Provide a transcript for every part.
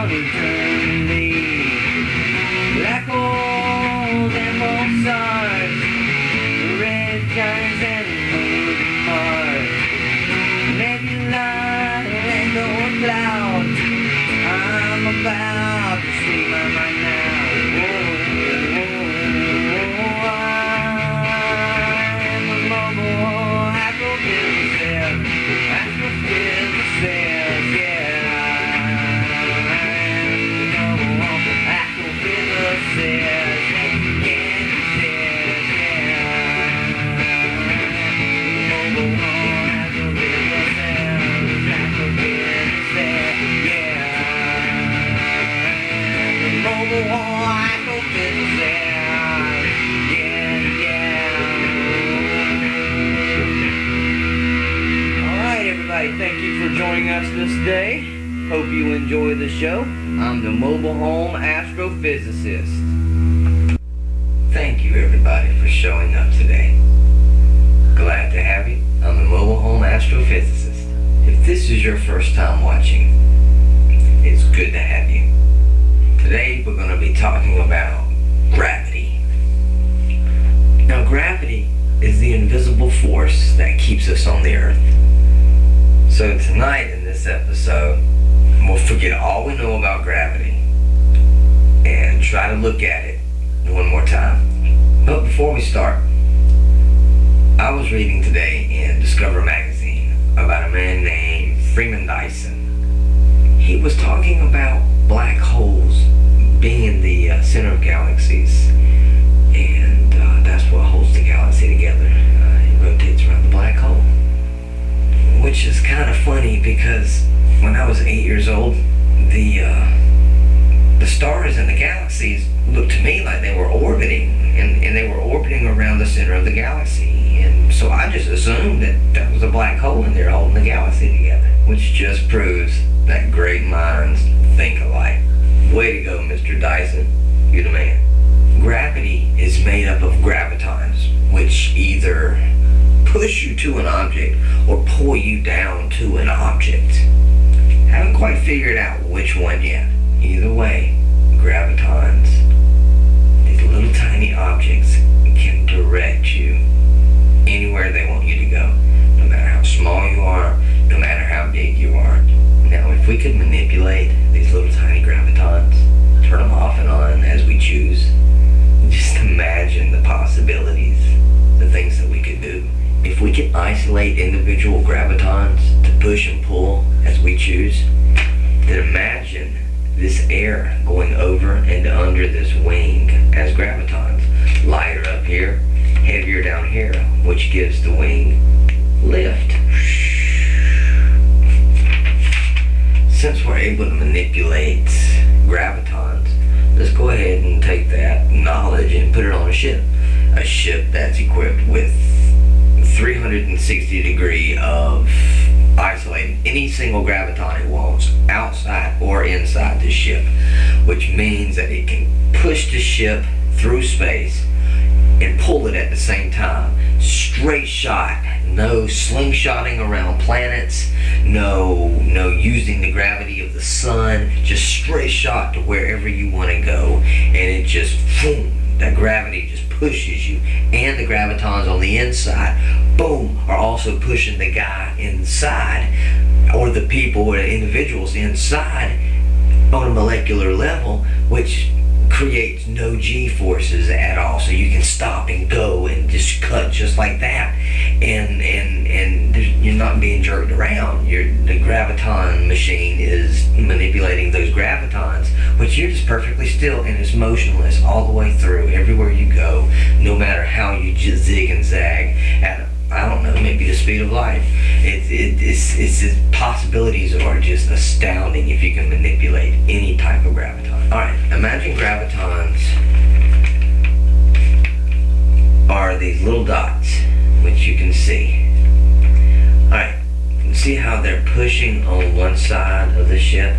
about eternity. Black holes and pulsars, red giants and moving Mars. Nebula and going clouds. I'm about to speak my mind now. I'm a mobile astrophysicist. Astrophysicist, yeah. I'm a mobile astrophysicist. Alright everybody, thank you for joining us this day. Hope you enjoy the show. I'm the Mobile Home Astrophysicist. Thank you everybody for showing up today. Glad to have you. I'm the Mobile Home Astrophysicist. If this is your first time watching, it's good to have you. Today we're going to be talking about gravity. Now gravity is the invisible force that keeps us on the earth. So tonight in this episode, we'll forget all we know about gravity and try to look at it one more time. But before we start, I was reading today in Discover magazine about a man named Freeman Dyson. He was talking about black holes being in the center of galaxies, and that's what holds the galaxy together. It rotates around the black hole, which is kind of funny because when I was 8 years old, the stars and the galaxies looked to me like they were orbiting, and they were orbiting around the center of the galaxy, and so I just assumed that was a black hole in there holding the galaxy together, which just proves that great minds think alike. Way to go, Mr. Dyson. You're the man. Gravity is made up of gravitons, which either push you to an object or pull you down to an object. Haven't quite figured out which one yet. Either way, gravitons, these little tiny objects, can direct you anywhere they want you to go. No matter how small you are, no matter how big you are. Now, if we could manipulate these little tiny gravitons, turn them off and on as we choose, just imagine the possibilities, the things that we could do. If we could isolate individual gravitons to push and pull as we choose, then imagine this air going over and under this wing as gravitons. Lighter up here, heavier down here, which gives the wing lift. Since we're able to manipulate gravitons, let's go ahead and take that knowledge and put it on a ship. A ship that's equipped with 360 degree of isolating any single graviton it wants, outside or inside the ship, which means that it can push the ship through space and pull it at the same time. Straight shot. No slingshotting around planets, no using the gravity of the sun, just straight shot to wherever you want to go, and it just, boom, that gravity just pushes you, and the gravitons on the inside, boom, are also pushing the guy inside, or the people or the individuals inside on a molecular level, which creates no G-forces at all, so you can stop and go and just cut just like that, and you're not being jerked around. The graviton machine is manipulating those gravitons, but you're just perfectly still and it's motionless all the way through everywhere you go, no matter how you just zig and zag at, I don't know, maybe the speed of light. It's possibilities are just astounding if you can manipulate any type of graviton. Alright, imagine gravitons are these little dots, which you can see. Alright, see how they're pushing on one side of the ship,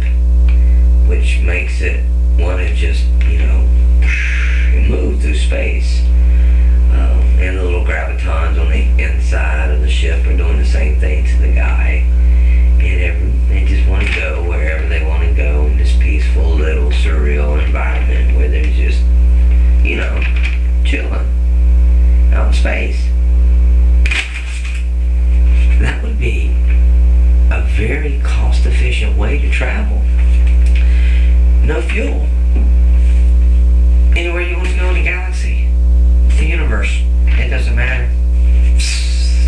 which makes it want to just, move through space. And the little gravitons on the inside of the ship are doing the same thing to the guy. And they just want to go wherever they want to go in this peaceful travel. No fuel. Anywhere you want to go in the galaxy, the universe, it doesn't matter.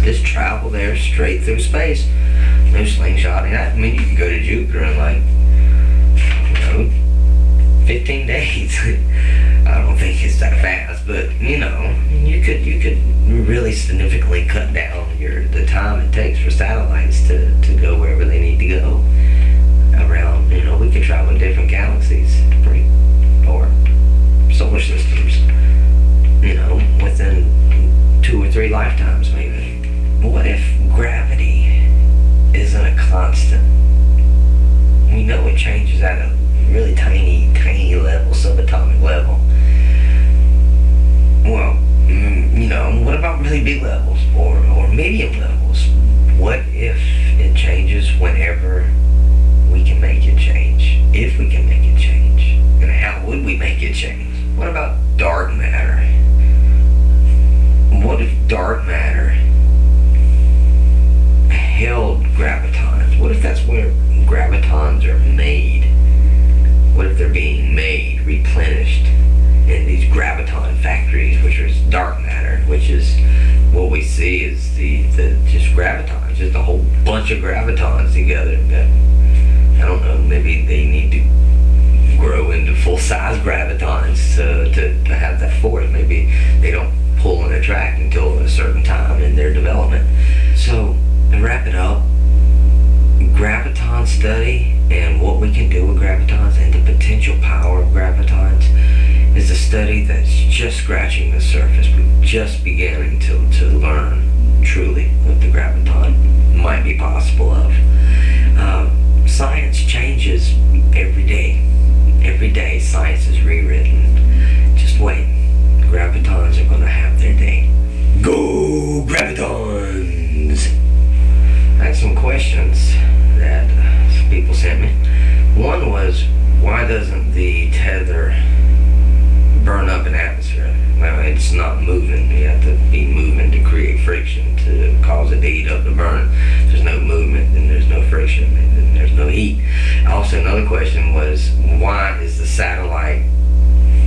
Just travel there straight through space. No slingshotting. I mean, you could go to Jupiter in like, 15 days. I don't think it's that fast, but you could really significantly cut down the time it takes for satellites to go wherever they need to go around. We could travel in different galaxies, or solar systems, within 2 or 3 lifetimes maybe. What if gravity isn't a constant? We know it changes at a really tiny level, subatomic level. Well, what about really big levels or medium levels? What if it changes whenever we can make it change? If we can make it change. And how would we make it change? What about dark matter? What if dark matter held gravitons? What if that's where gravitons are made? What if they're being made, replenished in these graviton factories, which is dark matter, which is what we see is the just gravitons, just a whole bunch of gravitons together. I don't know, maybe they need to grow into full-size gravitons to have that force. Maybe they don't pull and attract until a certain time in their development. So, to wrap it up, graviton study and what we can do with gravitons and the potential power of gravitons is a study that's just scratching the surface. We're just beginning to learn truly what the graviton might be possible of. Science changes every day. Every day science is rewritten. Just wait. Gravitons are going to have their day. Go gravitons! I had some questions that some people sent me. One was, why doesn't the tether burn up in atmosphere? Well, it's not moving. You have to be moving to create friction to cause it to heat up to burn. If there's no movement, then there's no friction, and then there's no heat. Also, another question was, why is the satellite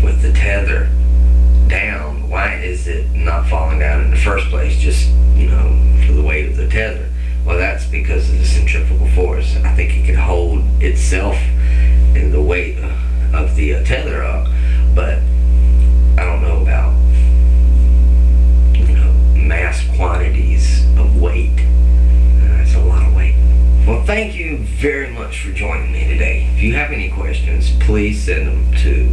with the tether down? Why is it not falling down in the first place? Just, for the weight of the tether. Well, that's because of the centrifugal force. I think it can hold itself in the weight of the tether up, but I don't know about, mass quantities of weight. That's a lot of weight. Well, thank you very much for joining me today. If you have any questions, please send them to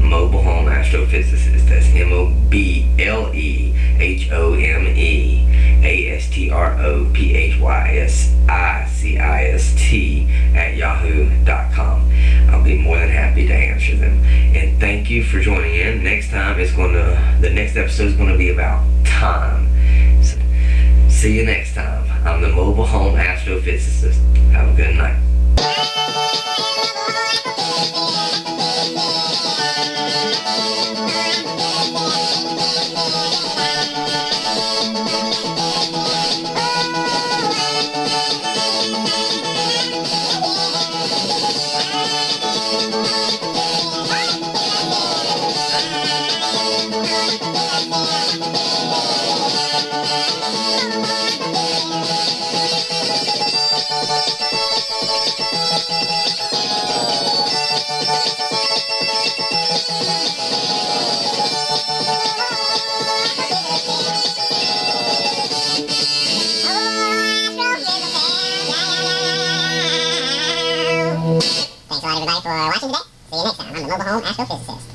Mobile Home Astrophysicist. That's MOBLEHOMEASTROPHYSICIST@yahoo.com. I'll be more than happy to answer them. And thank you for joining in. Next time the next episode is going to be about time. So, see you next time. I'm the Mobile Home Astrophysicist. Have a good night. Thanks a lot, everybody, for watching today. See you next time on the Mobile Home Astrophysicist.